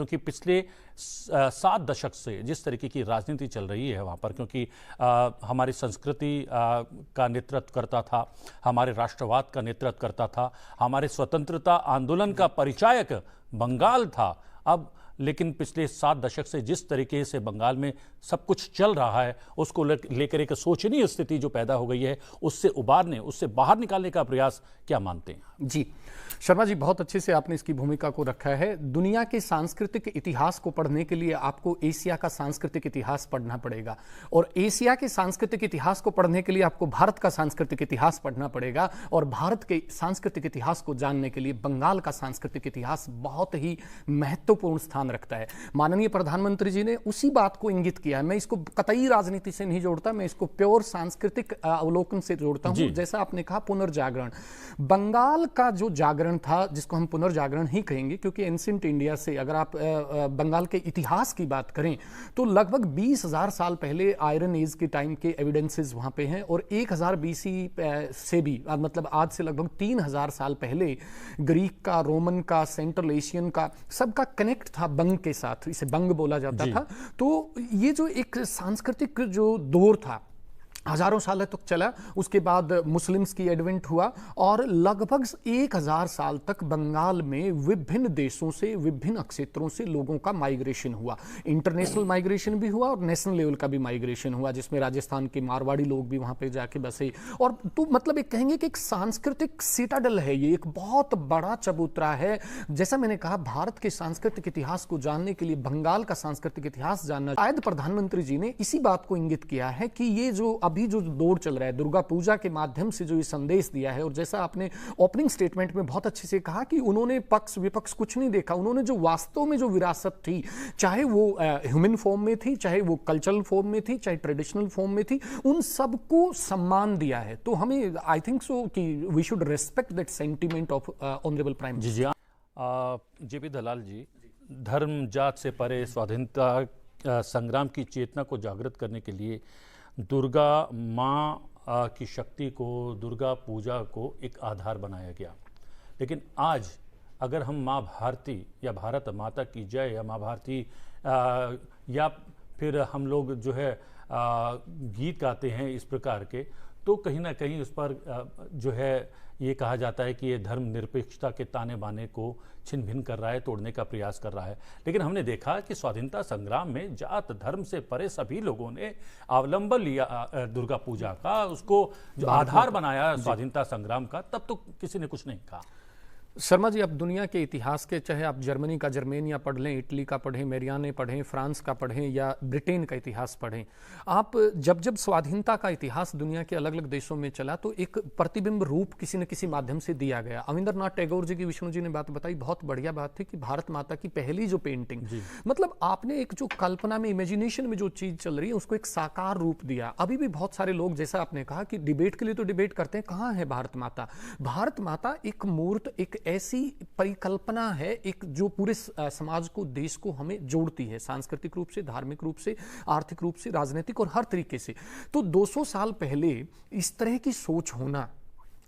क्योंकि पिछले 7 दशक से जिस तरीके की राजनीति चल रही है वहाँ पर, क्योंकि हमारी संस्कृति का नेतृत्व करता था, हमारे राष्ट्रवाद का नेतृत्व करता था, हमारे स्वतंत्रता आंदोलन का परिचायक बंगाल था। अब लेकिन पिछले 7 दशक से जिस तरीके से बंगाल में सब कुछ चल रहा है, उसको लेकर एक शोचनीय स्थिति जो पैदा हो गई है, उससे उबारने, उससे बाहर निकालने का प्रयास क्या मानते हैं? जी शर्मा जी, बहुत अच्छे से आपने इसकी भूमिका को रखा है। दुनिया के सांस्कृतिक इतिहास को पढ़ने के लिए आपको एशिया का सांस्कृतिक इतिहास पढ़ना पड़ेगा, और एशिया के सांस्कृतिक इतिहास को पढ़ने के लिए आपको भारत का सांस्कृतिक इतिहास पढ़ना पड़ेगा, और भारत के सांस्कृतिक इतिहास को जानने के लिए बंगाल का सांस्कृतिक इतिहास बहुत ही महत्वपूर्ण स्थान रखता है। माननीय प्रधानमंत्री जी ने उसी बात को इंगित किया है। मैं इसको कतई राजनीति से नहीं जोड़ता, मैं इसको प्योर सांस्कृतिक अवलोकन से जोड़ता हूं। जैसा आपने कहा पुनर्जागरण, बंगाल का जो जागरण था, जिसको हम पुनर्जागरण ही कहेंगे, क्योंकि एंशिएंट इंडिया से अगर आप बंगाल के इतिहास की बात करें तो लगभग 20,000 साल पहले आयरन एज के टाइम के एविडेंसेस वहां पे हैं, और 1000 BC से भी, मतलब आज से लगभग 3000 साल पहले ग्रीक का, रोमन का, सेंट्रल एशियन का, सबका कनेक्ट था बंग के साथ, इसे बंग बोला जाता था। तो ये जो एक सांस्कृतिक जो दौर था हजारों साल तक चला, उसके बाद मुस्लिम्स की एडवेंट हुआ, और लगभग 1000 साल तक बंगाल में विभिन्न देशों से, विभिन्न क्षेत्रों से लोगों का माइग्रेशन हुआ। इंटरनेशनल माइग्रेशन भी हुआ और नेशनल लेवल का भी माइग्रेशन हुआ, जिसमें राजस्थान के मारवाड़ी लोग भी वहां पे जाके बसे। और तो मतलब एक कहेंगे कि एक सांस्कृतिक सिटाडल है, ये एक बहुत बड़ा चबूतरा है। जैसा मैंने कहा, भारत के सांस्कृतिक इतिहास को जानने के लिए बंगाल का सांस्कृतिक इतिहास जानना, शायद प्रधानमंत्री जी ने इसी बात को इंगित किया है कि ये जो अभी जो दौर चल रहा है, दुर्गा पूजा के माध्यम से जो ये संदेश दिया है, और जैसा आपने ओपनिंग स्टेटमेंट में बहुत अच्छे से कहा कि उन्होंने पक्ष विपक्ष कुछ नहीं देखा, उन्होंने जो वास्तव में जो विरासत थी, चाहे वो ह्यूमन फॉर्म में थी, चाहे वो कल्चरल फॉर्म में थी, चाहे ट्रेडिशनल फॉर्म में थी, उन सबको सम्मान दिया है। तो हमें आई थिंक सो कि we should respect that sentiment of honourable prime minister. JP Dalal ji, धर्म जात से परे स्वाधीनता संग्राम की चेतना को जागृत करने के लिए दुर्गा माँ की शक्ति को, दुर्गा पूजा को एक आधार बनाया गया। लेकिन आज अगर हम माँ भारती या भारत माता की जय या माँ भारती या फिर हम लोग जो है गीत गाते हैं इस प्रकार के, तो कहीं ना कहीं उस पर जो है ये कहा जाता है कि ये धर्म निरपेक्षता के ताने बाने को छिन भिन कर रहा है, तोड़ने का प्रयास कर रहा है। लेकिन हमने देखा कि स्वाधीनता संग्राम में जात धर्म से परे सभी लोगों ने अवलंबन लिया दुर्गा पूजा का, उसको जो आधार बनाया स्वाधीनता संग्राम का, तब तो किसी ने कुछ नहीं कहा। शर्मा जी, अब दुनिया के इतिहास के, चाहे आप जर्मनी का जर्मेनिया पढ़ लें, इटली का पढ़ें, मेरियाने पढ़ें, फ्रांस का पढ़ें या ब्रिटेन का इतिहास पढ़ें, आप जब जब स्वाधीनता का इतिहास दुनिया के अलग अलग देशों में चला तो एक प्रतिबिंब रूप किसी न किसी माध्यम से दिया गया। अविंद्रनाथ टैगोर जी की विष्णु जी ने बात बताई, बहुत बढ़िया बात थी कि भारत माता की पहली जो पेंटिंग, मतलब आपने एक जो कल्पना में, इमेजिनेशन में जो चीज चल रही है, उसको एक साकार रूप दिया। अभी भी बहुत सारे लोग, जैसा आपने कहा कि डिबेट के लिए तो डिबेट करते हैं, कहाँ है भारत माता? भारत माता एक मूर्त, एक ऐसी परिकल्पना है, एक जो पूरे समाज को, देश को हमें जोड़ती है, सांस्कृतिक रूप से, धार्मिक रूप से, आर्थिक रूप से, राजनीतिक और हर तरीके से। तो 200 साल पहले इस तरह की सोच होना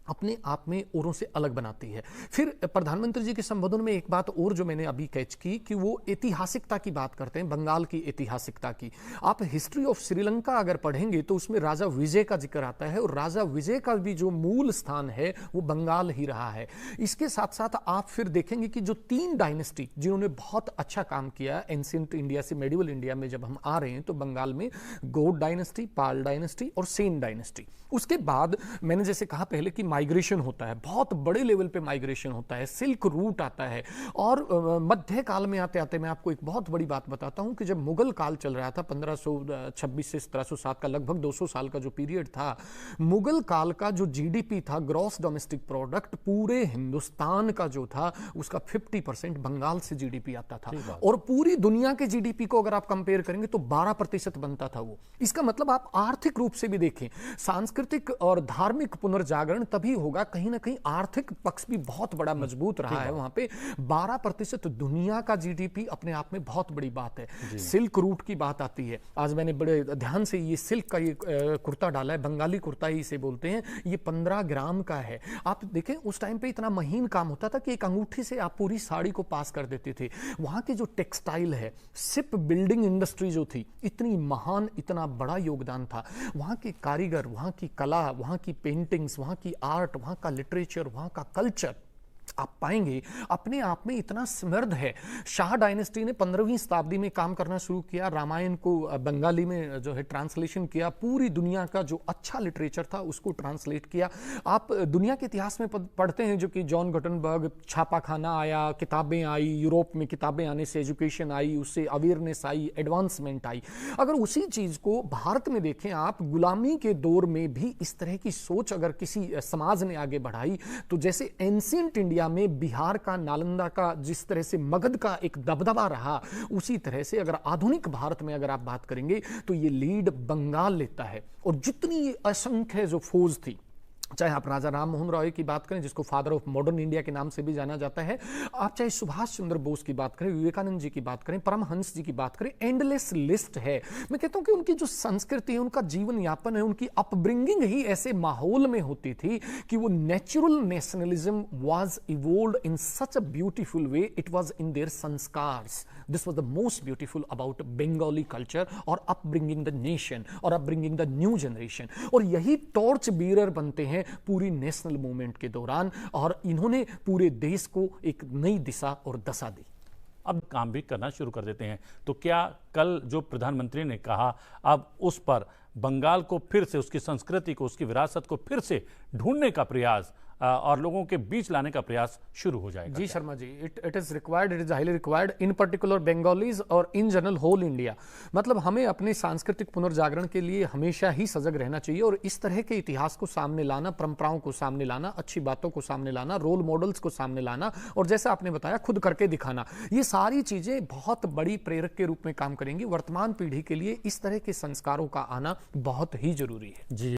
अपने आप में औरों से अलग बनाती है। फिर प्रधानमंत्री जी के संबोधन में एक बात और जो मैंने अभी कैच की कि वो ऐतिहासिकता की बात करते हैं, बंगाल की ऐतिहासिकता की। आप हिस्ट्री ऑफ श्रीलंका अगर पढ़ेंगे तो उसमें राजा विजय का जिक्र आता है, और राजा विजय का भी जो मूल स्थान है वो बंगाल ही रहा है। इसके साथ साथ आप फिर देखेंगे कि जो 3 डायनेस्टी जिन्होंने बहुत अच्छा काम किया एंशिएंट इंडिया से मेडिवल इंडिया में जब हम आ रहे हैं, तो बंगाल में गौड़ डायनेस्टी, पाल डायनेस्टी और सेन डायनेस्टी। उसके बाद मैंने जैसे कहा पहले कि माइग्रेशन होता है, बहुत बड़े लेवल पे माइग्रेशन होता है, सिल्क रूट आता है। और मध्य काल में आते आते मैं आपको एक बहुत बड़ी बात बताता हूं कि जब मुगल काल चल रहा था 1526 से 1707 का, लगभग 200 साल का जो पीरियड था, मुगल काल का जो जीडीपी था, ग्रॉस डोमेस्टिक प्रोडक्ट, पूरे हिंदुस्तान का जो था उसका 50% बंगाल से जीडीपी आता था, और पूरी दुनिया के जीडीपी को अगर आप कंपेयर करेंगे तो 12% बनता था वो। इसका मतलब आप आर्थिक रूप से भी देखें, सांस्कृतिक और धार्मिक पुनर्जागरण तभी भी होगा, कहीं ना कहीं आर्थिक पक्ष भी बहुत बड़ा मजबूत रहा है वहां पे। 12% दुनिया का जीडीपी अपने आप में बहुत बड़ी बात है। सिल्क रूट की बात आती है, आज मैंने बड़े ध्यान से ये सिल्क का ये कुर्ता डाला है, बंगाली कुर्ता ही इसे बोलते हैं, ये 15 ग्राम का है। आप देखें उस टाइम पे इतना महीन काम होता था कि एक अंगूठी से आप पूरी साड़ी को पास कर देते थे। वहां के जो टेक्सटाइल है, शिप बिल्डिंग इंडस्ट्री जो थी, इतनी महान, इतना बड़ा योगदान था। वहां के कारीगर, वहां की कला, वहां की पेंटिंग्स, वहां की आर्ट, वहां का लिटरेचर, वहां का कल्चर आप पाएंगे अपने आप में इतना समृद्ध है। शाह डायनेस्टी ने 15वीं शताब्दी में काम करना शुरू किया, रामायण को बंगाली में जो है ट्रांसलेशन किया, पूरी दुनिया का जो अच्छा लिटरेचर था उसको ट्रांसलेट किया। आप दुनिया के इतिहास में पढ़ते हैं जो कि जॉन गुटेनबर्ग, छापाखाना आया, किताबें आई, यूरोप में किताबें आने से एजुकेशन आई, उससे अवेयरनेस आई, एडवांसमेंट आई। अगर उसी चीज को भारत में देखें आप, गुलामी के दौर में भी इस तरह की सोच अगर किसी समाज ने आगे बढ़ाई, तो जैसे एंशिएंट इंडिया में बिहार का, नालंदा का जिस तरह से मगध का एक दबदबा रहा, उसी तरह से अगर आधुनिक भारत में अगर आप बात करेंगे तो ये लीड बंगाल लेता है। और जितनी असंख्य जो फौज थी, चाहे आप राजा राम मोहन रॉय की बात करें जिसको फादर ऑफ मॉडर्न इंडिया के नाम से भी जाना जाता है, आप चाहे सुभाष चंद्र बोस की बात करें, विवेकानंद जी की बात करें, परमहंस जी की बात करें, एंडलेस लिस्ट है। मैं कहता हूं कि उनकी जो संस्कृति है, उनका जीवन यापन है, उनकी अपब्रिंगिंग ही ऐसे माहौल में होती थी कि वो natural nationalism was evolved in such a beautiful way, it was in their संस्कार्स। This was the most beautiful about Bengali culture और अपब्रिंगिंग द नेशन और अपब्रिंगिंग द न्यू जनरेशन। और यही टॉर्च बीरर बनते हैं पूरी नेशनल मूवमेंट के दौरान, और इन्होंने पूरे देश को एक नई दिशा और दशा दी। अब काम भी करना शुरू कर देते हैं, तो क्या कल जो प्रधानमंत्री ने कहा, अब उस पर बंगाल को फिर से, उसकी संस्कृति को, उसकी विरासत को फिर से ढूंढने का प्रयास और लोगों के बीच लाने का प्रयास शुरू हो जाएगा? जी Sharma ji, it is required, it is highly required, in particular Bengalis और इन जनरल होल इंडिया। मतलब हमें अपने सांस्कृतिक पुनर्जागरण के लिए हमेशा ही सजग रहना चाहिए और इस तरह के इतिहास को सामने लाना, परंपराओं को सामने लाना, अच्छी बातों को सामने लाना, रोल मॉडल्स को सामने लाना, और जैसा आपने बताया खुद करके दिखाना, ये सारी चीजें बहुत बड़ी प्रेरक के रूप में काम करेंगी। वर्तमान पीढ़ी के लिए इस तरह के संस्कारों का आना बहुत ही जरूरी है। जी।